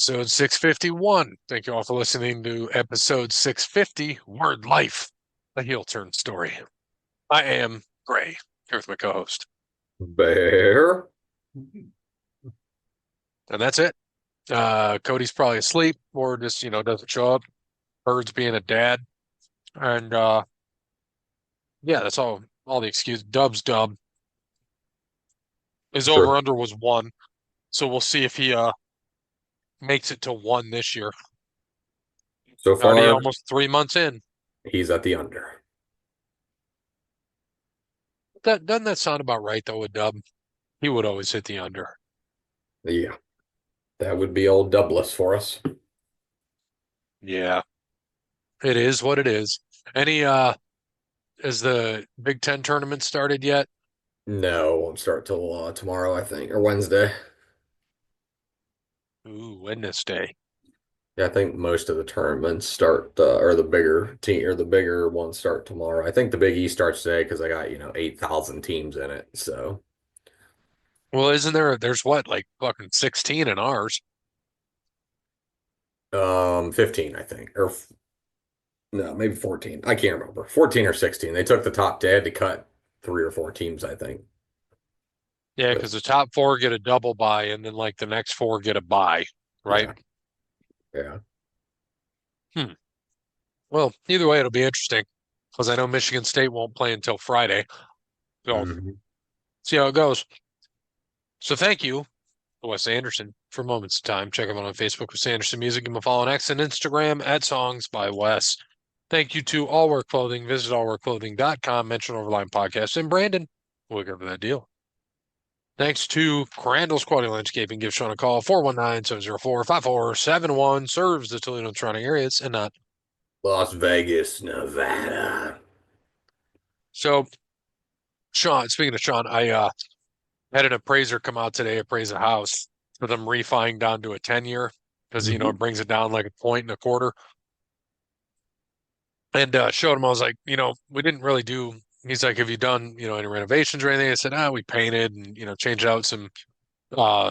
Episode 651. Thank you all for listening to episode 650, Word Life, a heel turn story. I am Gray, here with my co-host. Bear. And that's it. Cody's probably asleep or just, doesn't show up. Bird's being a dad. And yeah, that's all the excuse. Dub's dub. His Sure. over-under was 1. So we'll see if he makes it to 1 this year. So Already far, almost 3 months in. he's at the under. Doesn't that sound about right, though, with Dub? He would always hit the under. Yeah, that would be old Douglas for us. Yeah. It is what it is. Any Has the Big Ten tournament started yet? No, won't start till tomorrow, I think, or Wednesday. Ooh, Wednesday. Yeah, I think most of the tournaments start, or the bigger team, or the bigger ones start tomorrow. I think the Big East starts today because I got, 8,000 teams in it. So, Well, isn't there's what, like fucking 16 in ours? 15, I think, no, maybe 14. I can't remember. 14 or 16. They took the top. They had to cut 3 or 4 teams, I think. Yeah, But because the top 4 get a double bye and then like the next 4 get a bye, right? yeah, yeah. Hmm. Well, either way, it'll be interesting because I know Michigan State won't play until Friday. So Mhm. see how it goes. So thank you, Wes Anderson, for moments of time. Check him out on Facebook with Anderson Music. Give him a follow on X and Instagram at Songs by Wes. Thank you to All Work Clothing. Visit allworkclothing.com. Mention Overline Podcast. And Brandon, we'll go over that deal. Thanks to Crandall's Quality Landscaping. Give Sean a call, 419-704-5471. Serves the Toledo and surrounding areas and not. Las Vegas, Nevada. So, Sean, speaking of Sean, I had an appraiser come out today, appraise a house for them refining down to a 10-year because, Hmm. it brings it down like a point and a quarter. And showed him, I was like, we didn't really do. He's like, have you done, any renovations or anything? I said, we painted and, changed out some uh,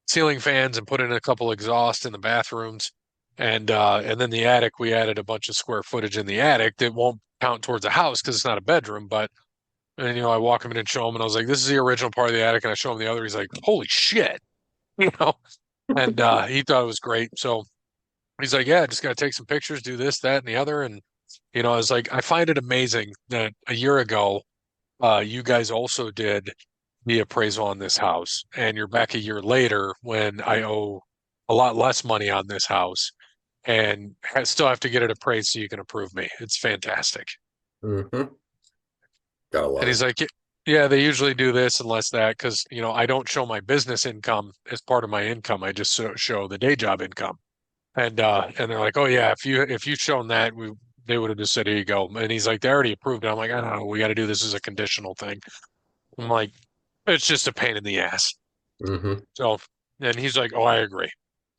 ceiling fans and put in a couple exhausts in the bathrooms. And then the attic, we added a bunch of square footage in the attic that won't count towards a house because it's not a bedroom. But, and, I walk him in and show him, and I was like, this is the original part of the attic. And I show him the other. He's like, holy shit, you know? And he thought it was great. So he's like, yeah, just got to take some pictures, do this, that, and the other. And, I was like, I find it amazing that a year ago, you guys also did the appraisal on this house, and you're back a year later when I owe a lot less money on this house and still have to get it appraised so you can approve me. It's fantastic. Hmm. Gotta And love he's it. like, yeah, they usually do this and less that because, I don't show my business income as part of my income. I just show the day job income. And they're like, oh yeah, if you'd shown that, they would have just said, here you go. And he's like, they already approved it. I'm like, I don't know, we got to do this as a conditional thing. I'm like, it's just a pain in the ass. Hmm. So, and he's like, oh, I agree.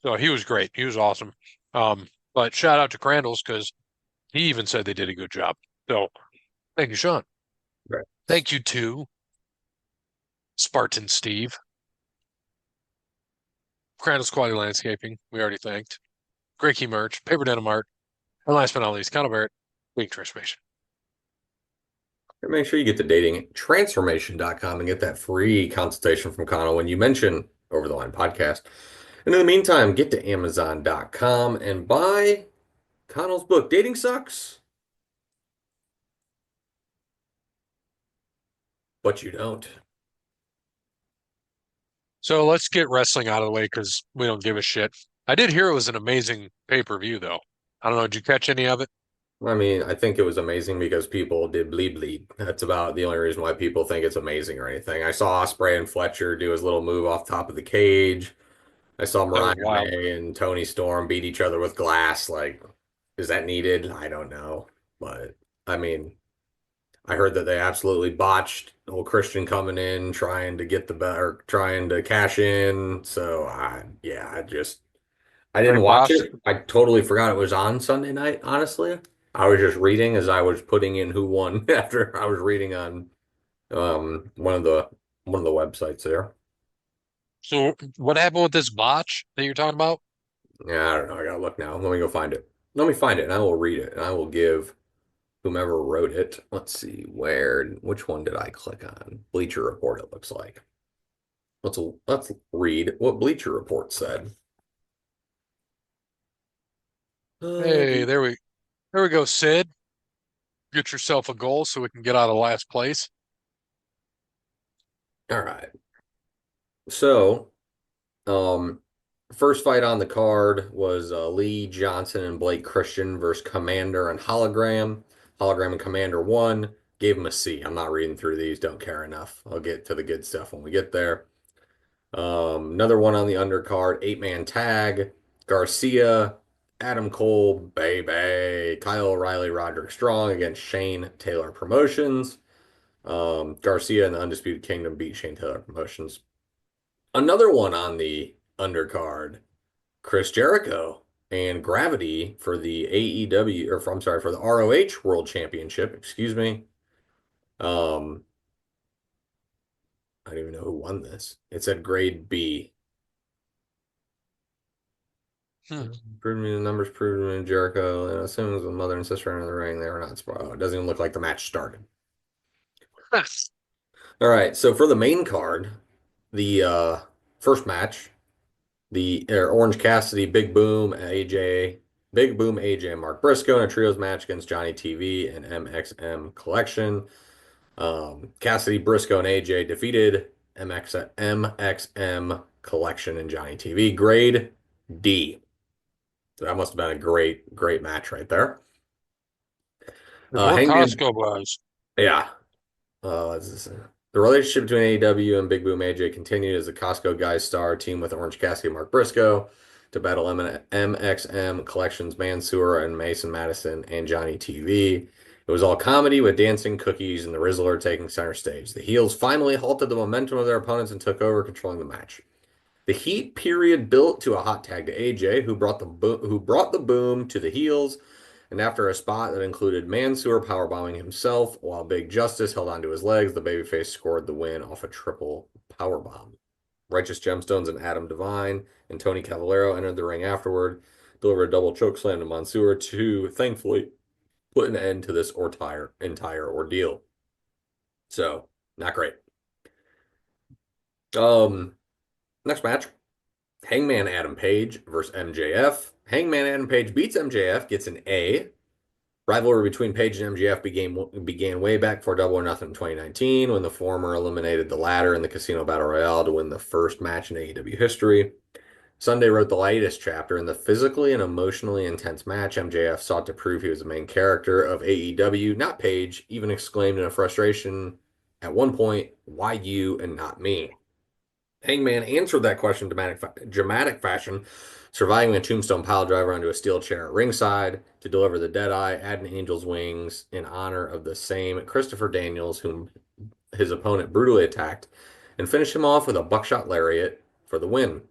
So he was great. He was awesome. But shout out to Crandall's because he even said they did a good job. So thank you, Sean. Right. Thank you to Spartan Steve, Crandall's Quality Landscaping. We already thanked. Great Key Merch, Paper Denim Art, and last but not least, Connell Barrett, Week Transformation. And make sure you get to datingtransformation.com and get that free consultation from Connell when you mention Over the Line Podcast. And in the meantime, get to Amazon.com and buy Connell's book, Dating Sucks, but you don't. So let's get wrestling out of the way because we don't give a shit. I did hear it was an amazing pay-per-view, though. I don't know. Did you catch any of it? I mean, I think it was amazing because people did bleed bleed. That's about the only reason why people think it's amazing or anything. I saw Ospreay and Fletcher do his little move off top of the cage. I saw That was Mariah wild. May and Tony Storm beat each other with glass. Like, is that needed? I don't know. But I mean, I heard that they absolutely botched old Christian coming in, trying to get the bet or trying to cash in. So yeah, I They didn't watch botched. it. I totally forgot it was on Sunday night, honestly. I was just reading as I was putting in who won after I was reading on one of the websites there. So what happened with this botch that you're talking about? Yeah, I don't know. I gotta look now. Let me go find it. Let me find it and I will read it and I will give whomever wrote it. Let's see which one did I click on? Bleacher Report, it looks like. Let's read what Bleacher Report said. Uh, Hey, there we go, Sid. Get yourself a goal so we can get out of last place. all right. So, um, first fight on the card was Lee Johnson and Blake Christian versus Commander and Hologram. Hologram and Commander won. Gave him a C. I'm not reading through these. Don't care enough. I'll get to the good stuff when we get there. Another one on the undercard, eight-man tag. Garcia, Adam Cole, baby. Kyle O'Reilly, Roderick Strong against Shane Taylor Promotions. Garcia and the Undisputed Kingdom beat Shane Taylor Promotions. Another one on the undercard, Chris Jericho and Gravity for the AEW, or for, I'm sorry, for the ROH World Championship. Excuse me. Um, I don't even know who won this. It said grade B. Hmm. Proved me the numbers proved me Jericho. And Simmons with mother and sister in the ring. They were not spoiled. It doesn't even look like the match started. All right, so for the main card, the first match, the Orange Cassidy, Big Boom, AJ, and Mark Briscoe in a trios match against Johnny TV and MXM Collection. Cassidy, Briscoe, and AJ defeated MXM Collection and Johnny TV. Grade D. So that must have been a great, great match right there. Like, we're Hangman, Costco guys. yeah. The relationship between AEW and Big Boom AJ continued as the Costco guys star team with Orange Cassidy and Mark Briscoe to battle MXM Collections Mansoor and Mason Madison and Johnny TV. It was all comedy with dancing, cookies, and the Rizzler taking center stage. The heels finally halted the momentum of their opponents and took over, controlling the match. The heat period built to a hot tag to AJ, who brought the boom to the heels, and after a spot that included Mansoor powerbombing himself while Big Justice held onto his legs, the babyface scored the win off a triple powerbomb. Righteous Gemstones and Adam Devine and Tony Cavalero entered the ring afterward, delivered a double choke slam to Mansoor to thankfully put an end to this entire ordeal. So, not great. Um, Next match, Hangman Adam Page versus MJF. Hangman Adam Page beats MJF, gets an A. Rivalry between Page and MJF began way back for Double or Nothing in 2019 when the former eliminated the latter in the Casino Battle Royale to win the first match in AEW history. Sunday wrote the latest chapter in the physically and emotionally intense match. MJF sought to prove he was the main character of AEW, not Page, even exclaimed in a frustration at one point, "Why you and not me?" Hangman answered that question in dramatic fashion, surviving a tombstone pile driver onto a steel chair at ringside to deliver the Deadeye, add an angel's wings in honor of the same Christopher Daniels, whom his opponent brutally attacked, and finish him off with a buckshot lariat for the win.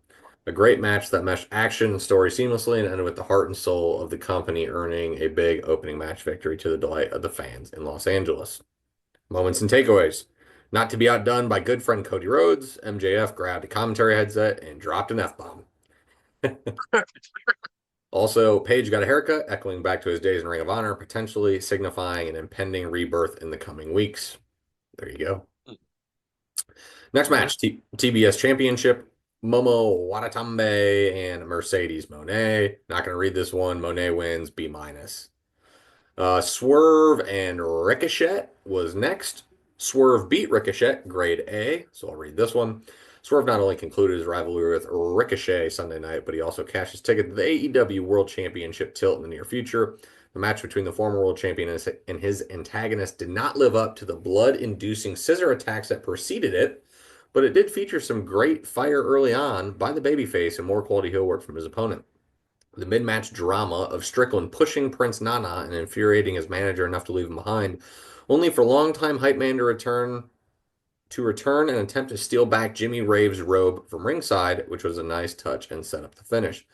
A great match that meshed action and story seamlessly and ended with the heart and soul of the company earning a big opening match victory to the delight of the fans in Los Angeles. Moments and takeaways. Not to be outdone by good friend Cody Rhodes, MJF grabbed a commentary headset and dropped an F-bomb. Also, Page got a haircut, echoing back to his days in Ring of Honor, potentially signifying an impending rebirth in the coming weeks. There you go. Next Mhm. match, TBS Championship. Momo Watatambe and Mercedes Monet. Not going to read this one. Monet wins B minus. Swerve and Ricochet was next. Swerve beat Ricochet, grade A. So I'll read this one. Swerve not only concluded his rivalry with Ricochet Sunday night, but he also cashed his ticket to the AEW World Championship tilt in the near future. The match between the former world champion and his antagonist did not live up to the blood-inducing scissor attacks that preceded it, but it did feature some great fire early on by the babyface and more quality heel work from his opponent. The mid-match drama of Strickland pushing Prince Nana and infuriating his manager enough to leave him behind, only for longtime hype man to return and attempt to steal back Jimmy Rave's robe from ringside, which was a nice touch and set up the finish.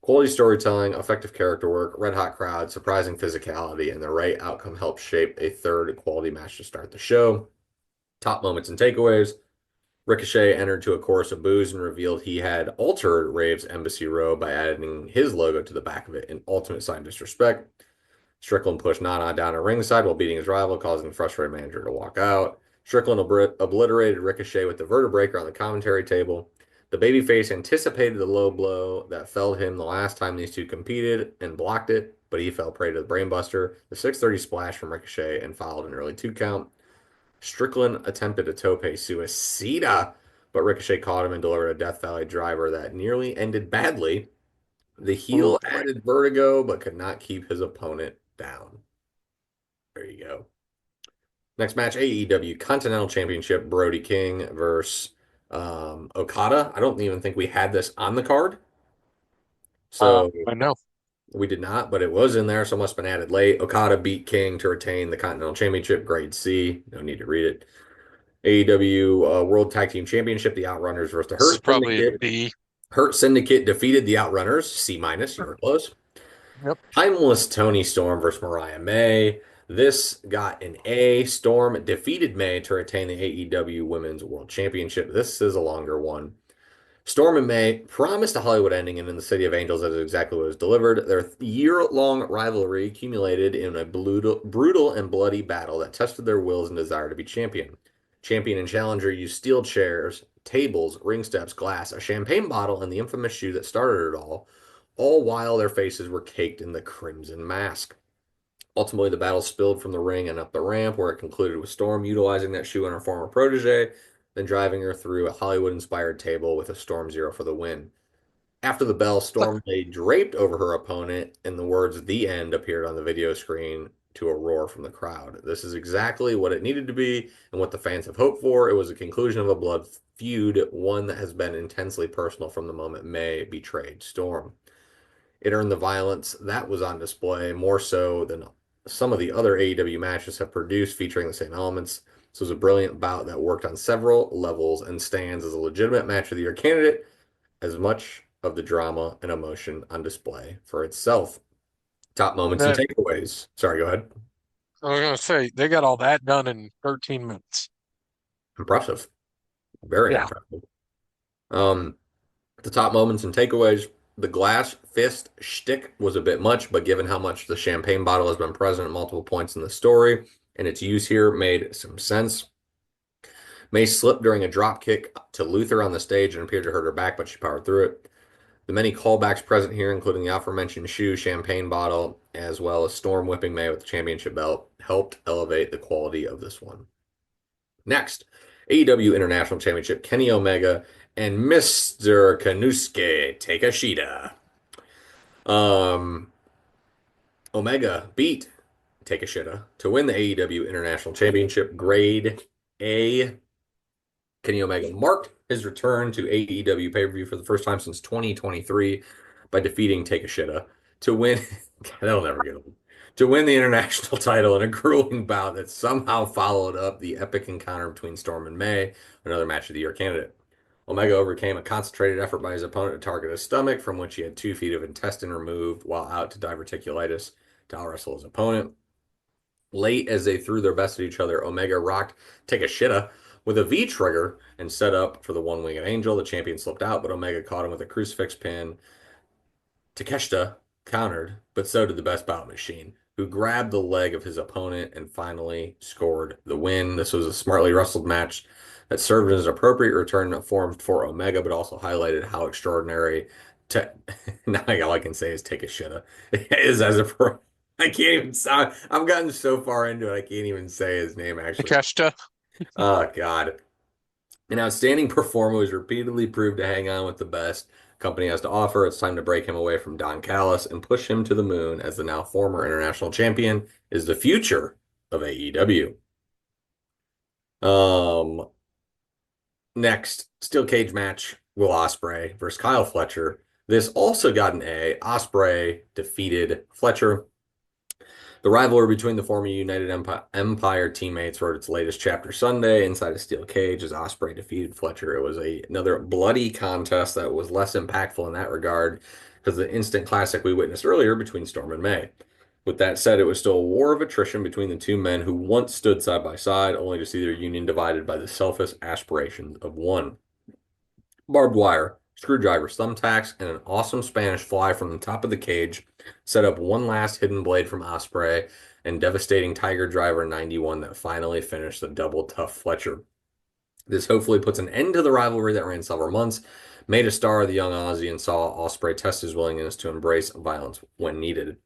Quality storytelling, effective character work, red hot crowd, surprising physicality, and the right outcome helped shape a third quality match to start the show. Top moments and takeaways. Ricochet entered to a chorus of boos and revealed he had altered Rave's embassy robe by adding his logo to the back of it in ultimate sign of disrespect. Strickland pushed Nana down a ringside while beating his rival, causing the frustrated manager to walk out. Strickland obliterated Ricochet with the vertebreaker on the commentary table. The babyface anticipated the low blow that felled him the last time these two competed and blocked it, but he fell prey to the brainbuster. The 630 splash from Ricochet and followed an early 2 count. Strickland attempted a tope suicida, but Ricochet caught him and delivered a Death Valley driver that nearly ended badly. The Oh heel boy. added vertigo, but could not keep his opponent down. There you go. Next match, AEW Continental Championship, Brody King versus Okada. I don't even think we had this on the card. So I know. we did not, but it was in there, so it must have been added late. Okada beat King to retain the Continental Championship, grade C. No need to read it. AEW World Tag Team Championship, the Outrunners versus the This is Hurt probably a Syndicate. D. Hurt Syndicate defeated the Outrunners, C minus, you were close. Yep. Timeless Tony Storm versus Mariah May. This got an A. Storm defeated May to retain the AEW Women's World Championship. This is a longer one. Storm and May promised a Hollywood ending, and in the City of Angels, that is exactly what was delivered. Their year-long rivalry accumulated in a brutal and bloody battle that tested their wills and desire to be champion. Champion and challenger used steel chairs, tables, ring steps, glass, a champagne bottle, and the infamous shoe that started it all while their faces were caked in the crimson mask. Ultimately, the battle spilled from the ring and up the ramp, where it concluded with Storm utilizing that shoe on her former protege, then driving her through a Hollywood-inspired table with a Storm Zero for the win. After the bell, Storm lay draped over her opponent, and the words "the end" appeared on the video screen to a roar from the crowd. This is exactly what it needed to be and what the fans have hoped for. It was a conclusion of a blood feud, one that has been intensely personal from the moment May betrayed Storm. It earned the violence that was on display more so than some of the other AEW matches have produced featuring the same elements. This was a brilliant bout that worked on several levels and stands as a legitimate match of the year candidate, as much of the drama and emotion on display for itself. Top moments and That takeaways. Sorry, go ahead. I was gonna say they got all that done in 13 minutes. Impressive. Very Yeah. impressive. Um, the top moments and takeaways. The glass fist shtick was a bit much, but given how much the champagne bottle has been present at multiple points in the story, and its use here made some sense. May slipped during a drop kick to Luther on the stage and appeared to hurt her back, but she powered through it. The many callbacks present here, including the aforementioned shoe, champagne bottle, as well as Storm whipping May with the championship belt, helped elevate the quality of this one. Next, AEW International Championship, Kenny Omega and Mr. Kanusuke Takeshita. Um, Omega beat Takeshita to win the AEW International Championship, grade A. Kenny Omega marked his return to AEW pay-per-view for the first time since 2023 by defeating Takeshita to win. God, that'll never get old. To win the international title in a grueling bout that somehow followed up the epic encounter between Storm and May, another match of the year candidate. Omega overcame a concentrated effort by his opponent to target his stomach, from which he had 2 feet of intestine removed while out to diverticulitis to out-wrestle his opponent. Late as they threw their best at each other, Omega rocked Takeshita with a V trigger and set up for the one-winged angel. The champion slipped out, but Omega caught him with a crucifix pin. Takeshita countered, but so did the Best Bout Machine, who grabbed the leg of his opponent and finally scored the win. This was a smartly wrestled match that served as an appropriate return form for Omega, but also highlighted how extraordinary. Te- now all I can say is Takeshita is as a pro. I can't even. I've gotten so far into it, I can't even say his name actually. Takeshita. Oh God. An outstanding performer who's repeatedly proved to hang on with the best company has to offer. It's time to break him away from Don Callis and push him to the moon as the now former international champion is the future of AEW. Um, Next, steel cage match, Will Ospreay versus Kyle Fletcher. This also got an A. Ospreay defeated Fletcher. The rivalry between the former United Empire teammates wrote its latest chapter Sunday inside a steel cage as Ospreay defeated Fletcher. It was another bloody contest that was less impactful in that regard because the instant classic we witnessed earlier between Storm and May. With that said, it was still a war of attrition between the two men who once stood side by side, only to see their union divided by the selfish aspirations of one. Barbed wire, screwdrivers, thumbtacks, and an awesome Spanish fly from the top of the cage set up one last hidden blade from Osprey and devastating Tiger Driver 91 that finally finished the double tough Fletcher. This hopefully puts an end to the rivalry that ran several months, made a star of the young Aussie, and saw Osprey test his willingness to embrace violence when needed.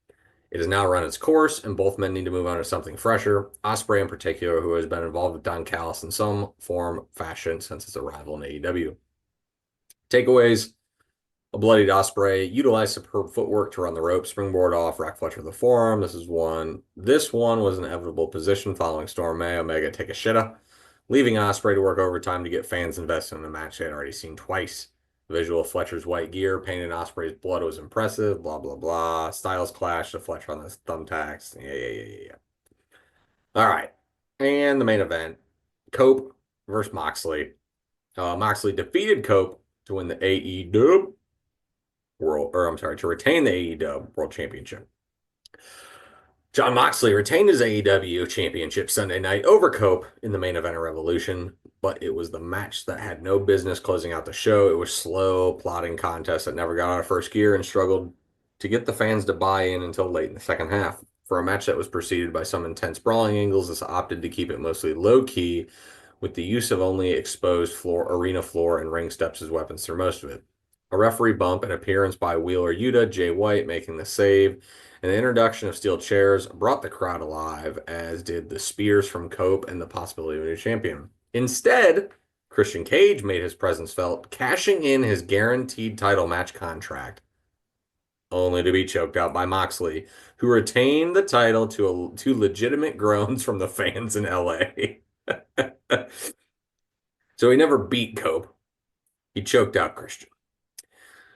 It has now run its course, and both men need to move on to something fresher. Osprey, in particular, who has been involved with Don Callis in some form, fashion since his arrival in AEW. Takeaways: a bloodied Osprey utilized superb footwork to run the rope, springboard off, rack Fletcher the forearm. This is one. This one was an inevitable position following Storm May Omega take a shitta, leaving Osprey to work overtime to get fans invested in a match they had already seen twice. The visual of Fletcher's white gear painted in Osprey's blood was impressive. Blah blah blah. Styles clash to Fletcher on the thumbtacks. Yeah. All right, and the main event: Cope versus Moxley. Moxley defeated Cope to win the AEW World, or I'm sorry, to retain the AEW World Championship. John Moxley retained his AEW Championship Sunday night over Cope in the main event of Revolution, but it was the match that had no business closing out the show. It was slow, plodding contest that never got out of first gear and struggled to get the fans to buy in until late in the second half. For a match that was preceded by some intense brawling angles, this opted to keep it mostly low key, with the use of only exposed arena floor, and ring steps as weapons through most of it. A referee bump, an appearance by Wheeler Yuta, Jay White making the save, and the introduction of steel chairs brought the crowd alive, as did the spears from Cope and the possibility of a new champion. Instead, Christian Cage made his presence felt, cashing in his guaranteed title match contract, only to be choked out by Moxley, who retained the title to legitimate groans from the fans in LA. So he never beat Cope. He choked out Christian.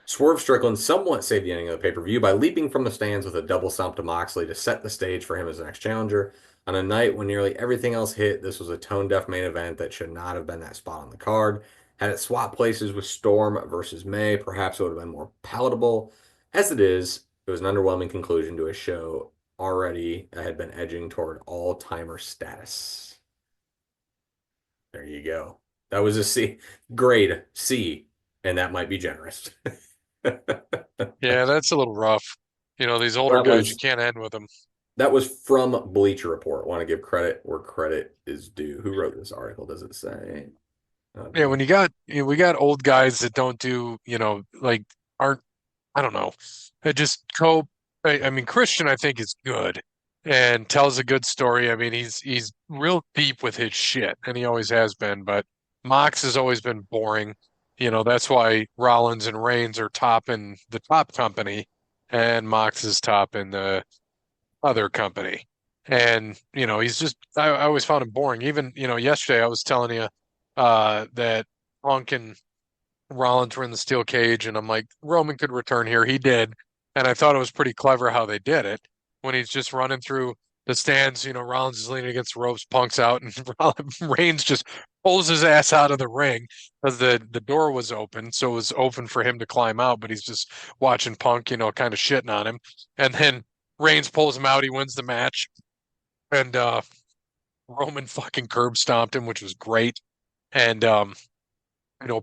Swerve Strickland somewhat saved the ending of the pay-per-view by leaping from the stands with a double stomp to Moxley to set the stage for him as the next challenger. On a night when nearly everything else hit, this was a tone-deaf main event that should not have been that spot on the card. Had it swapped places with Storm versus May, perhaps it would have been more palatable. As it is, it was an underwhelming conclusion to a show already had been edging toward all-timer status. There you go. That was a C, grade C, and that might be generous. Yeah, that's a little rough. You know, these older That guys, you was can't end with them. that was from Bleacher Report. Want to give credit where credit is due. Who wrote this article? Does it say? Yeah, when we got old guys that don't do, like aren't, I don't know, they just cope. I mean, Christian, I think is good and tells a good story. I mean, he's real deep with his shit, and he always has been. But Mox has always been boring. That's why Rollins and Reigns are top in the top company, and Mox is top in the other company. And, he's just, I always found him boring. Even, yesterday I was telling you that Punk and Rollins were in the steel cage, and I'm like, Roman could return here. He did. And I thought it was pretty clever how they did it when he's just running through the stands. Rollins is leaning against the ropes, Punk's out, and Reigns just pulls his ass out of the ring because the door was open. So it was open for him to climb out, but he's just watching Punk, kind of shitting on him. And then Reigns pulls him out. He wins the match. And Roman fucking curb stomped him, which was great. And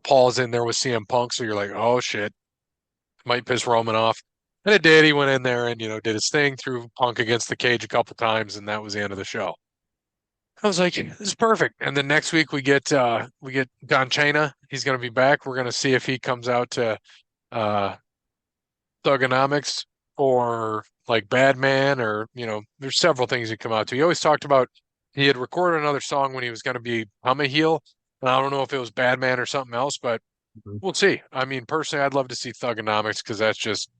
Paul's in there with CM Punk, so you're like, oh shit, might piss Roman off. And it did. He went in there and did his thing, threw Punk against the cage a couple times, and that was the end of the show. I was like, this is perfect. And then next week we get Don Chena. He's gonna be back. We're gonna see if he comes out to uh Thugonomics or like Badman, or there's several things he come out to. He always talked about he had recorded another song when he was going to become a heel, and I don't know if it was Badman or something else, but Mhm. we'll see. I mean, personally, I'd love to see Thugonomics because that's just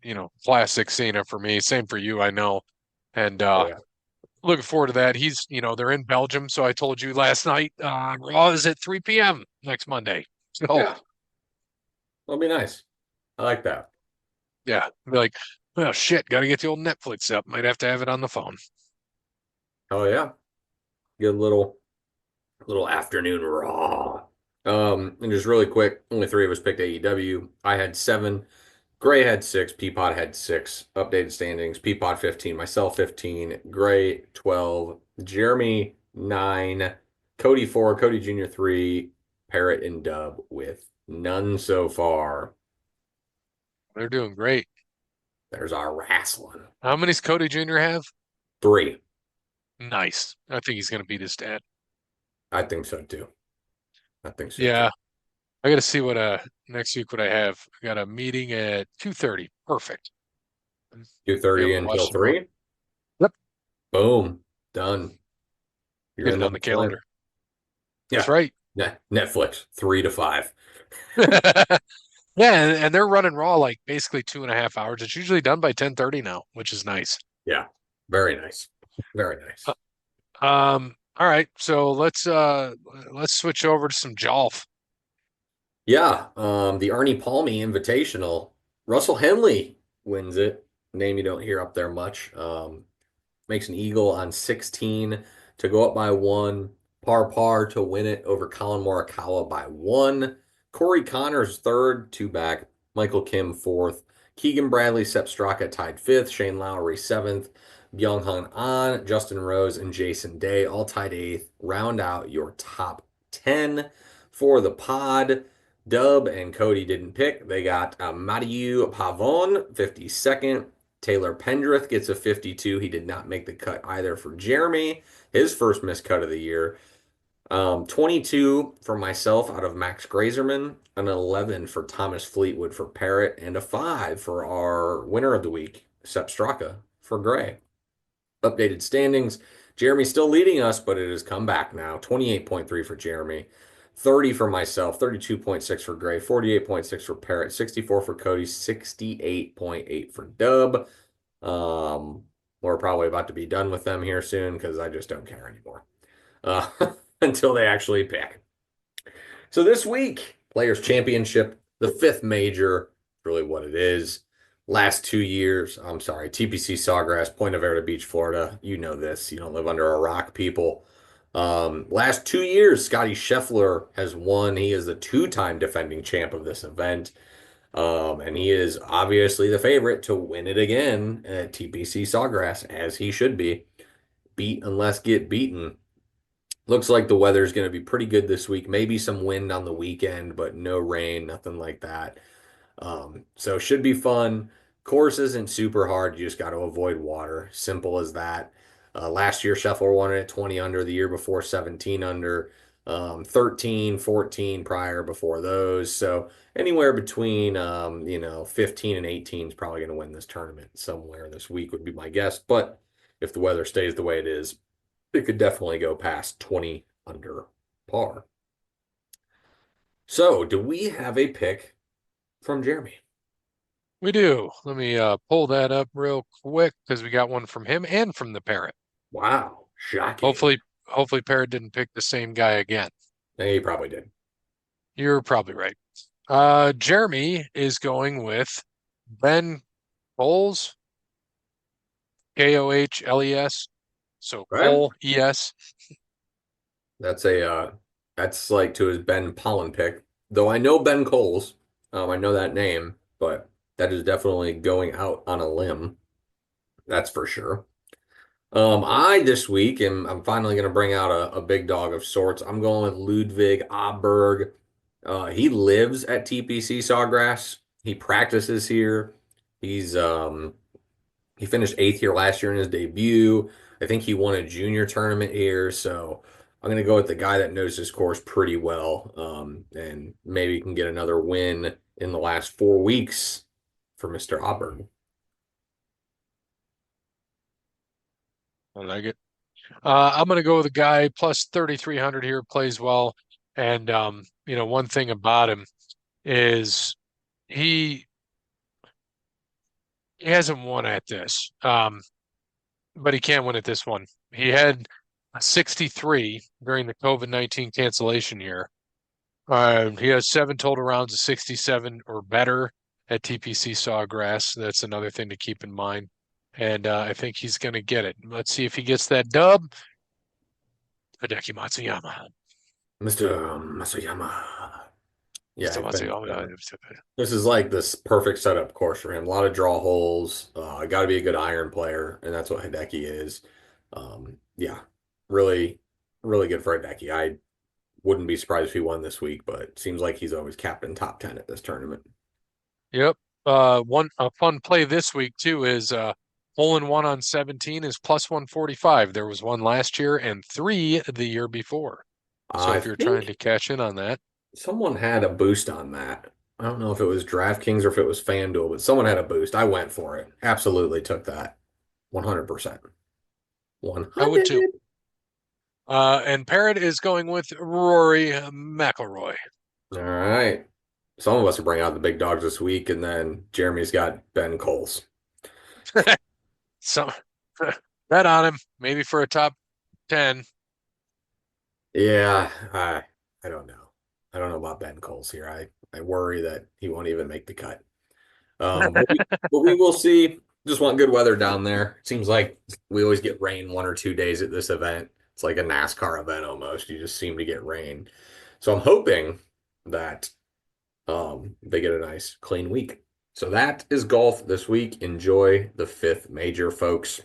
classic Cena for me. Same for you, I know, and Oh yeah, looking forward to that. He's they're in Belgium, so I told you last night. Raw is at 3 p.m. next Monday, so yeah. That'll be nice. I like that. yeah, be like, well, shit, got to get the old Netflix up. Might have to have it on the phone. Oh yeah, good little afternoon raw. And just really quick, only three of us picked AEW. I had seven. Gray had six, Peapod had six. Updated standings: Peapod 15, myself 15, Gray 12, Jeremy 9, Cody 4, Cody Jr. 3, Parrot and Dub with none so far. They're doing great. There's our wrestling. How many does Cody Jr. have? 3. Nice. I think he's going to beat his dad. I think so too. I think so too. Yeah, I got to see what next week what I have. I got a meeting at 2:30. Perfect. Be able 2:30 to until watch them both. 3. Yep. Boom. Done. You're Get in it the on the plan. calendar. That's Yeah. right. Netflix 3 to 5. Yeah, and they're running Raw like basically 2.5 hours. It's usually done by 10:30 now, which is nice. Yeah. Very nice. Very nice. All right, so let's switch over to some golf. Yeah, the Arnie Palmy Invitational. Russell Henley wins it. Name you don't hear up there much. Makes an eagle on 16 to go up by one. Par par to win it over Colin Morikawa by one. Corey Connors third, two back. Michael Kim fourth. Keegan Bradley, Sepp Straka tied fifth. Shane Lowry seventh. Byung Hun An, Justin Rose, and Jason Day all tied eighth. Round out your top 10 for the pod. Dub and Cody didn't pick. They got Mathieu Pavon, 52nd. Taylor Pendrith gets a 52. He did not make the cut either for Jeremy, his first missed cut of the year. 22 for myself out of Max Grazerman, an 11 for Thomas Fleetwood for Parrot, and a 5 for our winner of the week, Sepp Straka for Gray. Updated standings. Jeremy's still leading us, but it has come back now. 28.3 for Jeremy, 30 for myself, 32.6 for Gray, 48.6 for Parrot, 64 for Cody, 68.8 for Dub. Um, we're probably about to be done with them here soon because I just don't care anymore uh, until they actually pick. So this week, Players Championship, the fifth major, really what it is. Last 2 years, I'm sorry, TPC Sawgrass, Point Verde Beach, Florida. You know this. You don't live under a rock, people. Last 2 years, Scotty Scheffler has won. He is the two-time defending champ of this event. And he is obviously the favorite to win it again at TPC Sawgrass, as he should be. Beat unless get beaten. Looks like the weather is going to be pretty good this week. Maybe some wind on the weekend, but no rain, nothing like that. So should be fun. Course isn't super hard. You just got to avoid water. Simple as that. Last year, Scheffler won it at 20 under. The year before, 17 under. 13, 14 prior before those. So anywhere between 15 and 18 is probably going to win this tournament somewhere this week would be my guess. But if the weather stays the way it is, it could definitely go past 20 under par. So, do we have a pick from Jeremy? We do. Let me pull that up real quick because we got one from him and from the parrot. Wow, shocking. Hopefully Parrot didn't pick the same guy again. He probably did. You're probably right. Jeremy is going with Ben Coles, Kohles. So Right? Cole ES. That's a that's like to his Ben Pollen pick. Though I know Ben Coles, I know that name, but that is definitely going out on a limb. That's for sure. I this week am I'm finally going to bring out a big dog of sorts. I'm going with Ludwig Aberg. He lives at TPC Sawgrass. He practices here. He's he finished eighth here last year in his debut. I think he won a junior tournament here, so I'm going to go with the guy that knows this course pretty well, and maybe can get another win in the last 4 weeks for Mr. Auburn. I like it. I'm going to go with a guy plus 3,300 here, plays well. And, one thing about him is he he hasn't won at this, but he can win at this one. He had a 63 during the COVID-19 cancellation year. He has seven total rounds of 67 or better at TPC Sawgrass. That's another thing to keep in mind. And I think he's going to get it. Let's see if he gets that dub. Hideki Matsuyama. Mr. Masuyama. Yeah, he's been stellar. This is like this perfect setup course for him. A lot of draw holes. Got to be a good iron player, and that's what Hideki is. Yeah, really, really good for Hideki. I wouldn't be surprised if he won this week, but it seems like he's always capped in top 10 at this tournament. Yep. One a fun play this week too is hole in one on 17 is plus 145. There was one last year and three the year before. So I if you're trying think to cash in on that, someone had a boost on that. I don't know if it was DraftKings or if it was FanDuel, but someone had a boost. I went for it. Absolutely took that. 100%. I would 100. too. And Parrot is going with Rory McIlroy. All right. Some of us are bringing out the big dogs this week, and then Jeremy's got Ben Coles. So bet on him, maybe for a top 10. Yeah, I don't know. I don't know about Ben Coles here. I worry that he won't even make the cut. But we will see. Just want good weather down there. Seems like we always get rain 1 or 2 days at this event. It's like a NASCAR event almost. You just seem to get rain. So I'm hoping that they get a nice clean week. So that is golf this week. Enjoy the fifth major, folks.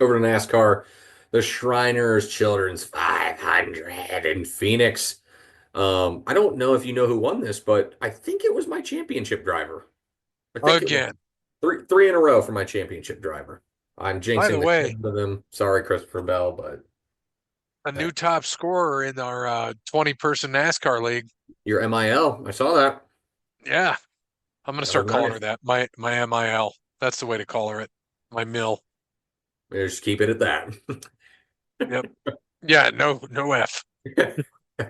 Over to NASCAR, the Shriners Children's 500 in Phoenix. I don't know if you know who won this, but I think it was my championship driver. I think it was Again, three in a row for my championship driver. I'm by the jinxing the shit way, out of them. Sorry, Christopher Bell, but a uh, new top scorer in our 20-person NASCAR league. your MIL, I saw that. Yeah, I'm gonna That was start calling nice. her that. My MIL. That's the way to call her it. My mill. Just keep it at that. Yep. Yeah, no F.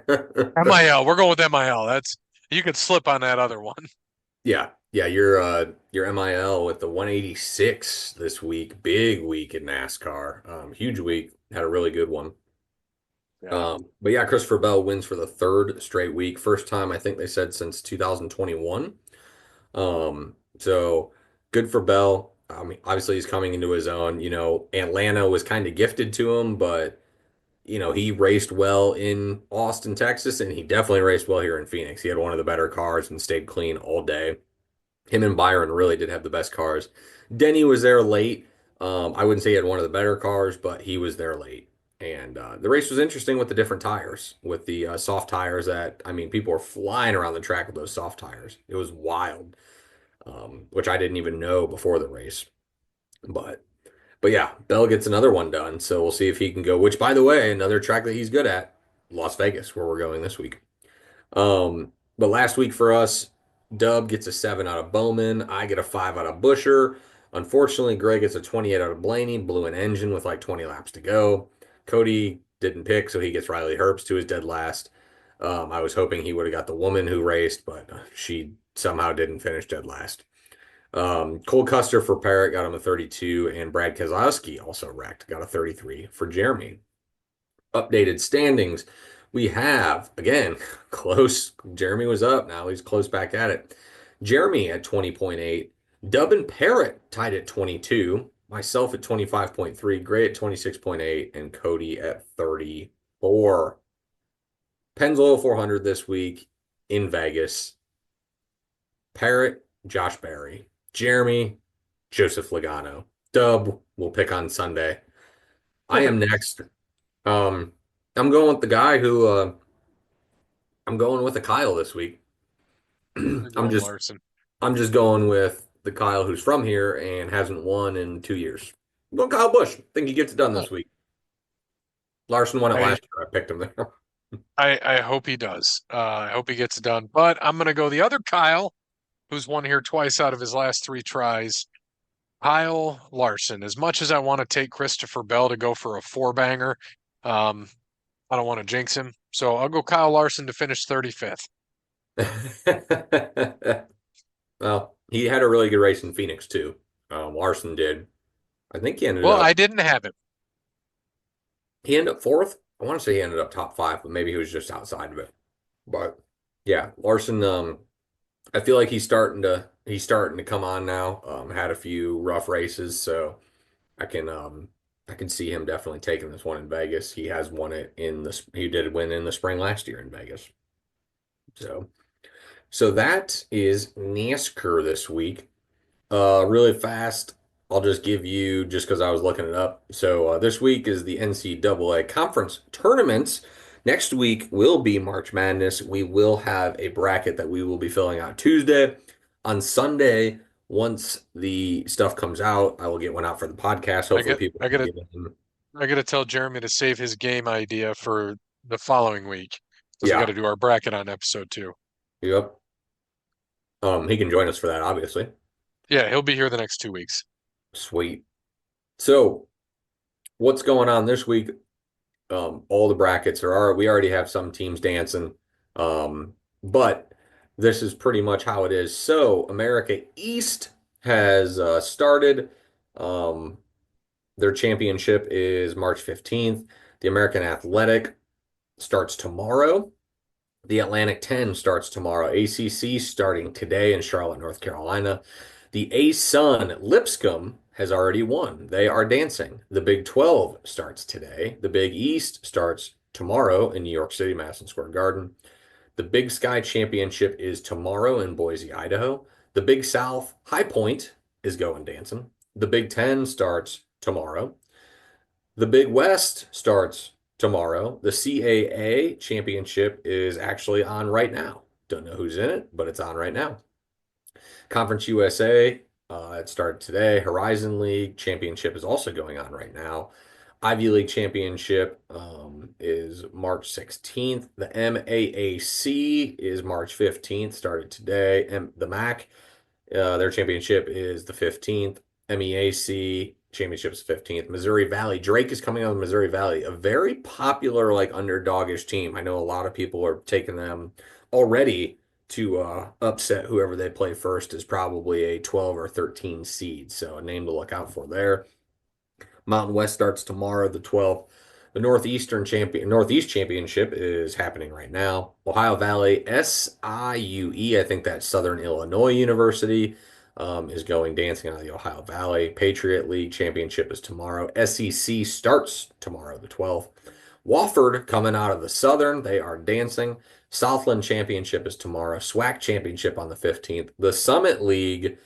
MIL. We're going with MIL. That's you could slip on that other one. Yeah, yeah, your MIL with the 186 this week, big week in NASCAR, huge week, had a really good one. Yeah. But yeah, Christopher Bell wins for the third straight week, first time I think they said since 2021. So good for Bell. I mean, obviously he's coming into his own. Atlanta was kind of gifted to him, but he raced well in Austin, Texas, and he definitely raced well here in Phoenix. He had one of the better cars and stayed clean all day. Him and Byron really did have the best cars. Denny was there late. I wouldn't say he had one of the better cars, but he was there late. And the race was interesting with the different tires, with the soft tires that, I mean, people were flying around the track with those soft tires. It was wild, which I didn't even know before the race. But but yeah, Bell gets another one done. So we'll see if he can go, which by the way, another track that he's good at, Las Vegas, where we're going this week. But last week for us, Dub gets a 7 out of Bowman. I get a 5 out of Busher. Unfortunately, Greg gets a 28 out of Blaney, blew an engine with like 20 laps to go. Cody didn't pick, so he gets Riley Herbst to his dead last. I was hoping he would have got the woman who raced, but she somehow didn't finish dead last. Cole Custer for Parrott got him a 32, and Brad Keselowski also wrecked, got a 33 for Jeremy. Updated standings. We have, again, close. Jeremy was up. Now he's close back at it. Jeremy at 20.8. Dub and Parrott tied at 22. Myself at 25.3. Gray at 26.8. And Cody at 34. Pennzoil 400 this week in Vegas. Parrott, Josh Berry. Jeremy, Joseph Logano. Dub, we'll pick on Sunday. I am next. Um, I'm going with the guy who I'm going with a Kyle this week. We're I'm going just Larson. I'm just going with the Kyle who's from here and hasn't won in 2 years. I'm going Kyle Busch. I think he gets it done Oh, this week. Larson won it I last year. I picked him there. I hope he does. I hope he gets it done. But I'm gonna go the other Kyle, who's won here twice out of his last three tries. Kyle Larson. As much as I want to take Christopher Bell to go for a four banger, um, I don't want to jinx him. So I'll go Kyle Larson to finish 35th. Well, he had a really good race in Phoenix too. Larson did. I think Well, I didn't have him. he ended up fourth. I want to say he ended up top five, but maybe he was just outside of it. But yeah, Larson. I feel like he's starting to come on now. Had a few rough races, so I can I can see him definitely taking this one in Vegas. He has won it he did win in the spring last year in Vegas. So So that is NASCAR this week. Really fast, I'll just give you just because I was looking it up. So this week is the NCAA conference tournaments. Next week will be March Madness. We will have a bracket that we will be filling out Tuesday. On Sunday, once the stuff comes out, I will get one out for the podcast. I Hopefully, get people I can gotta get in. I gotta tell Jeremy to save his game idea for the following week because we got Yeah. to do our bracket on episode 2. Yep. He can join us for that, obviously. Yeah, he'll be here the next 2 weeks. Sweet. So, what's going on this week? All the brackets we already have some teams dancing. But this is pretty much how it is. So America East has started. Um, their championship is March 15th. The American Athletic starts tomorrow. The Atlantic 10 starts tomorrow. ACC starting today in Charlotte, North Carolina. The A-Sun Lipscomb has already won. They are dancing. The Big 12 starts today. The Big East starts tomorrow in New York City, Madison Square Garden. The Big Sky Championship is tomorrow in Boise, Idaho. The Big South High Point is going dancing. The Big 10 starts tomorrow. The Big West starts tomorrow. The CAA championship is actually on right now. Don't know who's in it, but it's on right now. Conference USA, it started today. Horizon League championship is also going on right now. Ivy League championship is March 16th. The MAAC is March 15th, started today. And the MAC, their championship is the 15th. MEAC championship is 15th. Missouri Valley. Drake is coming out of Missouri Valley, a very popular, like underdogish team. I know a lot of people are taking them already to upset whoever they play first is probably a 12 or 13 seed. So a name to look out for there. Mountain West starts tomorrow, the 12th. The Northeast Championship is happening right now. Ohio Valley SIUE, I think that's Southern Illinois University, is going dancing out of the Ohio Valley. Patriot League Championship is tomorrow. SEC starts tomorrow, the 12th. Wofford coming out of the Southern, they are dancing. Southland Championship is tomorrow. SWAC Championship on the 15th. The Summit League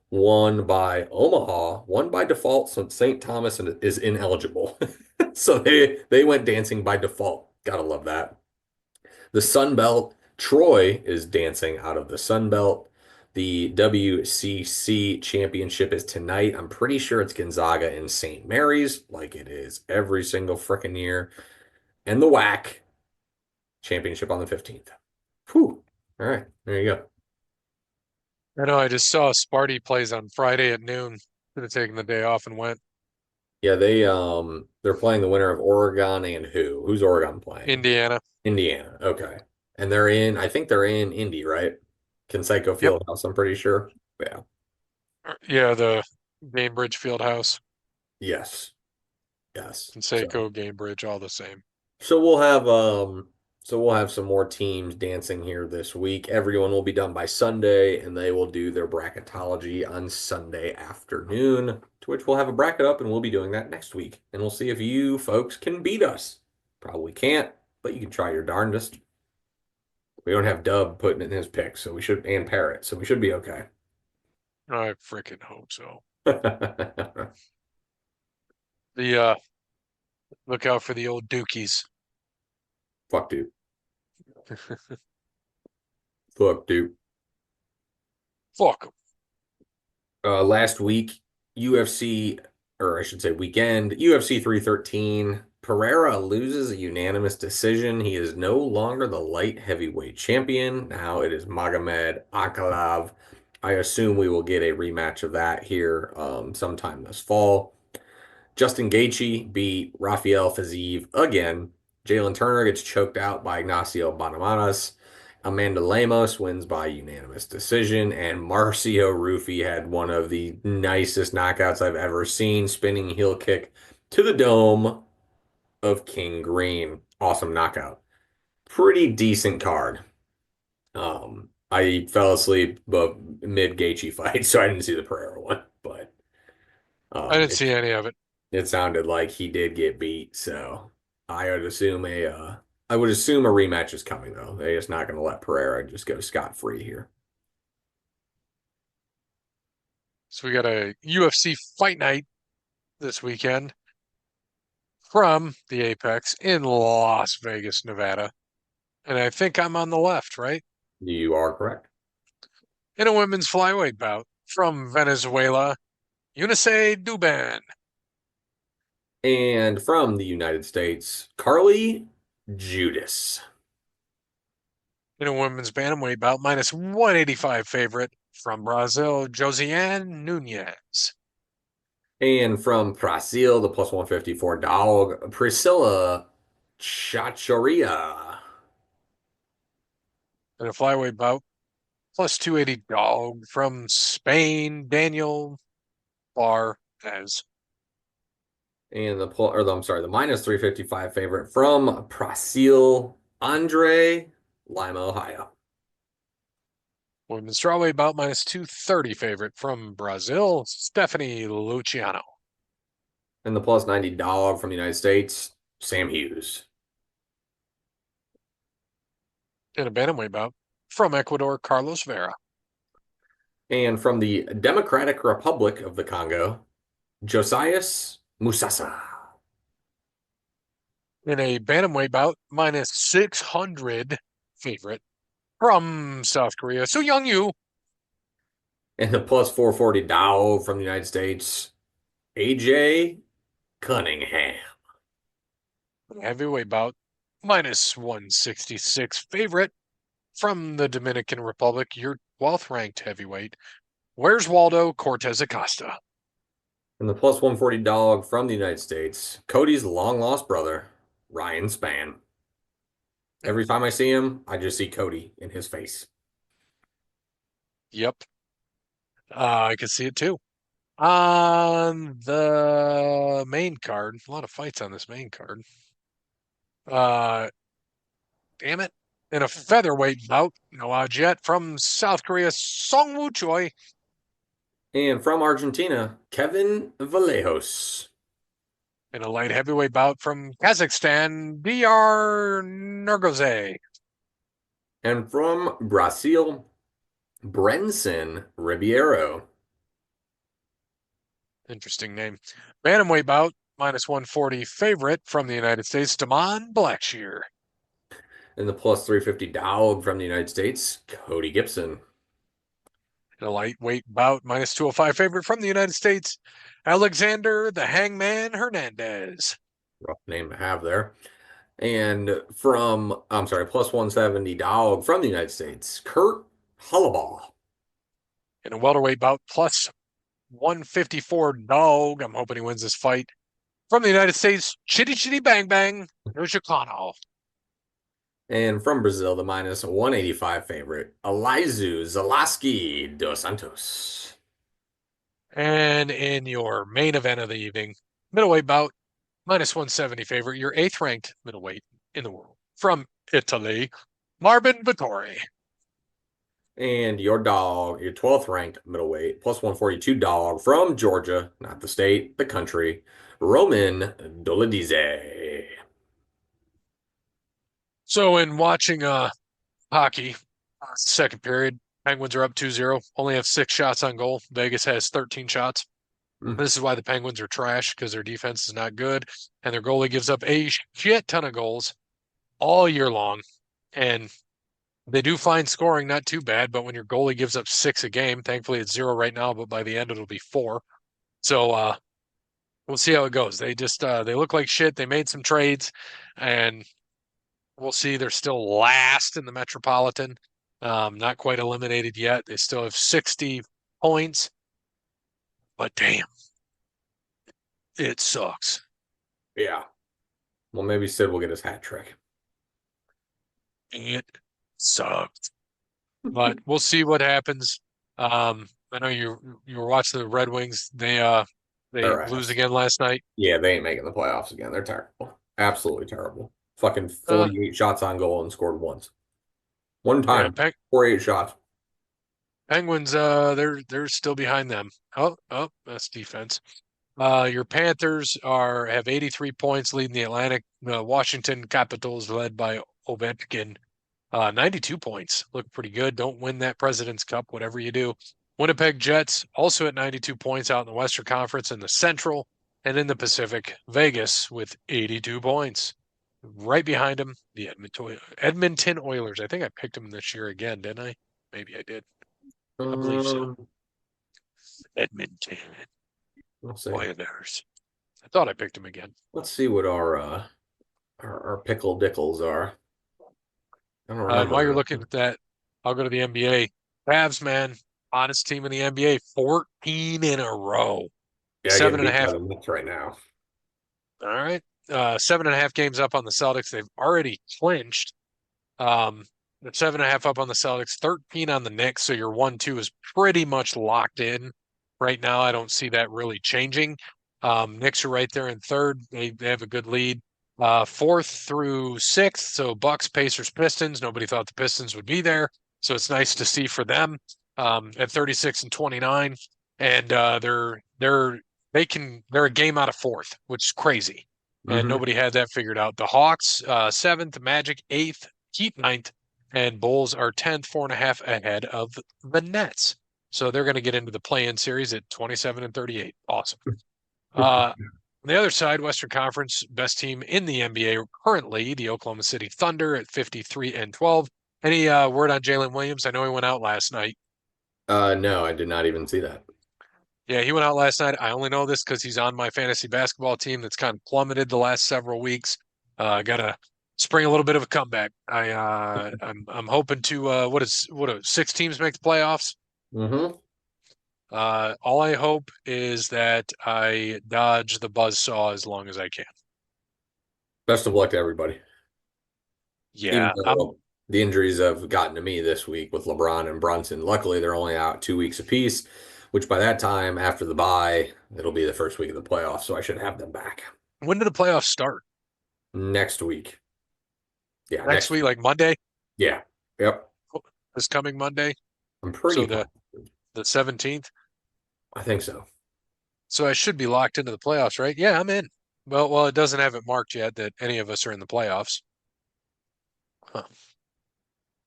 won by Omaha, won by default since St. Thomas is ineligible. So they went dancing by default. Gotta love that. The Sun Belt, Troy is dancing out of the Sun Belt. The WCC championship is tonight. I'm pretty sure it's Gonzaga and St. Mary's, like it is every single frickin' year. And the WAC championship on the 15th. Whew. All right, there you go. I know I just saw Sparty plays on Friday at noon. Should have taken the day off and went. Yeah, they're playing the winner of Oregon and who? Who's Oregon playing? Indiana. Indiana. Okay. And I think they're in Indy, right? Conseco Yep. Fieldhouse, I'm pretty sure. Yeah. Yeah, the Gainbridge Fieldhouse. Yes. Yes. Conseco, Gainbridge, all the same. So we'll have some more teams dancing here this week. Everyone will be done by Sunday and they will do their bracketology on Sunday afternoon, to which we'll have a bracket up and we'll be doing that next week. And we'll see if you folks can beat us. Probably can't, but you can try your darndest. We don't have Dub putting in his picks, so we should and Parrot, so we should be okay. I freaking hope so. Fuck, The look out for the old Dookies. dude. Fuck, dude. Fuck 'em. Last week, UFC, or I should say weekend, UFC 313. Pereira loses a unanimous decision. He is no longer the light heavyweight champion. Now it is Magomed Ankalaev. I assume we will get a rematch of that here sometime this fall. Justin Gaethje beat Rafael Fiziev again. Jalen Turner gets choked out by Ignacio Bonamanas. Amanda Lemos wins by unanimous decision, and Marcio Rufy had one of the nicest knockouts I've ever seen, spinning heel kick to the dome of King Green. Awesome knockout. Pretty decent card. I fell asleep mid Gaethje fight, so I didn't see the Pereira one, but I didn't it see any of it. it sounded like he did get beat, so I would assume a I would assume a rematch is coming though. They're just not going to let Pereira just go scot-free here. So we got a UFC fight night this weekend from the Apex in Las Vegas, Nevada. And I think I'm on the left, right? You are correct. In a women's flyweight bout from Venezuela, Eunice Duban. And from the United States, Carly Judas. In a women's bantamweight bout, minus 185 favorite from Brazil, Josiane Nunez. And from Brazil, the plus 154 dog, Priscilla Chachoria. In a flyweight bout, plus 280 dog from Spain, Daniel Barres. And I'm sorry, the minus 355 favorite from Brazil, Andre Lima, Ohio. Women's strawweight bout, minus 230 favorite from Brazil, Stephanie Luciano. And the plus 90 dog from the United States, Sam Hughes. In a bantamweight bout, from Ecuador, Carlos Vera. And from the Democratic Republic of the Congo, Josias Musasa. In a bantamweight bout, minus 600 favorite from South Korea, So Young Yu. And the plus 440 dog from the United States, AJ Cunningham. Heavyweight bout, minus 166 favorite from the Dominican Republic, your 12th ranked heavyweight. Where's Waldo Cortez Acosta? And the plus 140 dog from the United States, Cody's long lost brother, Ryan Spann. Every time I see him, I just see Cody in his face. Yep, I can see it too. On the main card, a lot of fights on this main card. Uh, damn it. In a featherweight bout, no odds yet from South Korea, Song Woo Choi. And from Argentina, Kevin Vallejos. In a light heavyweight bout from Kazakhstan, DR Nergoze. And from Brazil, Brenson Ribeiro. Interesting name. Bantamweight bout, minus 140 favorite from the United States, Damon Blackshear. And the plus 350 dog from the United States, Cody Gibson. In a lightweight bout, minus 205 favorite from the United States, Alexander the Hangman Hernandez. Rough name to have there. And from, I'm sorry, plus 170 dog from the United States, Kurt Hollabaugh. In a welterweight bout, plus 154 dog. I'm hoping he wins this fight. From the United States, Chitty Chitty Bang Bang, Nurchikano. And from Brazil, the minus 185 favorite, Elizu Zalaski dos Santos. And in your main event of the evening, middleweight bout, minus 170 favorite, your eighth ranked middleweight in the world. From Italy, Marvin Vittori. And your dog, your 12th ranked middleweight, plus 142 dog from Georgia, not the state, the country, Roman Dolidze. So in watching hockey, second period, Penguins are up 2-0, only have 6 shots on goal. Vegas has 13 shots. Hmm. This is why the Penguins are trash, because their defense is not good and their goalie gives up a shit ton of goals all year long. And they do find scoring not too bad, but when your goalie gives up 6 a game, thankfully it's 0 right now, but by the end it'll be 4. So we'll see how it goes. They just they look like shit. They made some trades, and we'll see. They're still last in the Metropolitan, not quite eliminated yet. They still have 60 points, but damn, it sucks. Yeah. Well, maybe Sid will get his hat trick. It sucks. But we'll see what happens. I know you were watching the Red Wings. They Their lose ass. again last night. Yeah, they ain't making the playoffs again. They're terrible. Absolutely terrible. Fucking Uh, 48 shots on goal and scored once. One yeah, time, 48 shots. Penguins. They're still behind them. Oh, that's defense. Your Panthers have 83 points, leading the Atlantic. Washington Capitals, led by Ovechkin, 92 points. Look pretty good. Don't win that President's Cup, whatever you do. Winnipeg Jets also at 92 points out in the Western Conference and the Central. And in the Pacific, Vegas with 82 points. Right behind them, the Edmonton Oilers. I think I picked them this year again, didn't I? Maybe I did. I believe so. Um, Edmonton let's see. Oilers. I thought I picked them again. Let's see what our pickle dickles are. I don't And while you're remember. looking at that, I'll go to the NBA. Cavs, man, hottest team in the NBA, 14 in a row. Yeah, Seven getting and a beat by half. the Knicks right now. All right. 7.5 games up on the Celtics. They've already clinched. Um, 7.5 up on the Celtics, 13 on the Knicks. So your 1-2 is pretty much locked in right now. I don't see that really changing. Knicks are right there in third. They have a good lead. Fourth through sixth. So Bucks, Pacers, Pistons. Nobody thought the Pistons would be there. So it's nice to see for them at 36 and 29. And they're a game out of fourth, which is crazy. And Mm-hmm. nobody had that figured out. The Hawks, seventh, Magic, eighth, Heat ninth, and Bulls are 10th, 4.5 ahead of the Nets. So they're going to get into the play-in series at 27 and 38. Awesome. On the other side, Western Conference, best team in the NBA currently, the Oklahoma City Thunder at 53 and 12. Any word on Jalen Williams? I know he went out last night. No, I did not even see that. Yeah, he went out last night. I only know this because he's on my fantasy basketball team that's kind of plummeted the last several weeks. Got to spring a little bit of a comeback. I'm hoping to what 6 teams make the playoffs. Mm-hmm. All I hope is that I dodge the buzzsaw as long as I can. Best of luck to everybody. Even Yeah, I'm though the injuries have gotten to me this week with LeBron and Brunson. Luckily, they're only out 2 weeks apiece, which by that time, after the bye, it'll be the first week of the playoffs, so I should have them back when do the playoffs start? next week. Yeah, Next next week, week. like Monday, Yeah. Yep. this coming Monday. I'm pretty So positive. the 17th. I think so. So I should be locked into the playoffs, right? Yeah, I'm in. Well, it doesn't have it marked yet that any of us are in the playoffs. Huh.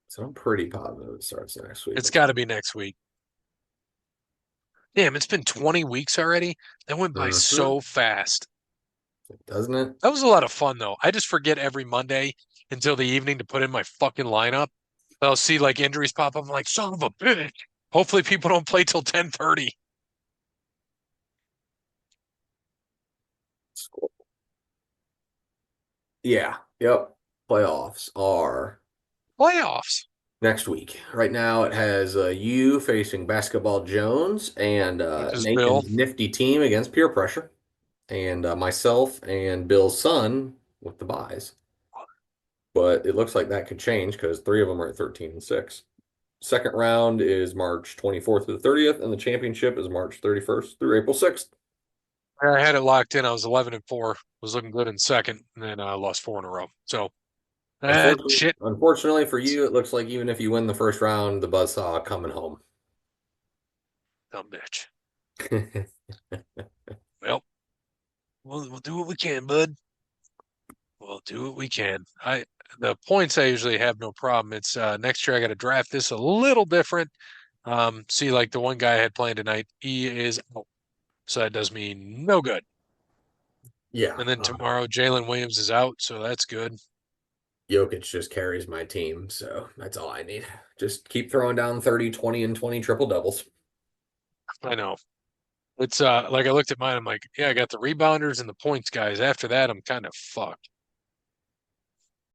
So I'm pretty positive it starts next week. It's Let's got to see. be next week. Damn, it's been 20 weeks already. That went by Mm-hmm. so fast. Doesn't it? That was a lot of fun though. I just forget every Monday until the evening to put in my fucking lineup. I'll see like injuries pop up. I'm like, son of a bitch. Hopefully people don't play till 10:30. Yeah. Yep. Playoffs are Playoffs. next week. Right now, it has you facing Basketball Jones and Which is Bill. Nathan's nifty team against peer pressure, and myself and Bill's son with the buys. But it looks like that could change because three of them are at 13 and 6. Second round is March 24th to the 30th, and the championship is March 31st through April 6th. I had it locked in. I was 11 and 4. Was looking good in second, and then I lost 4 in a row. So shit, Unfortunately for you, it looks like even if you win the first round, the buzzsaw coming home. dumb bitch. Well, we'll do what we can, bud. We'll do what we can. The points I usually have no problem. It's next year I got to draft this a little different. See, like the one guy I had playing tonight, he is out, so that does me no good. Yeah, And then tomorrow Jalen Williams is out, so that's good. Jokic just carries my team, so that's all I need. Just keep throwing down 30, 20, and 20 triple doubles. I know. It's like I looked at mine. I'm like, yeah, I got the rebounders and the points guys. After that, I'm kind of fucked.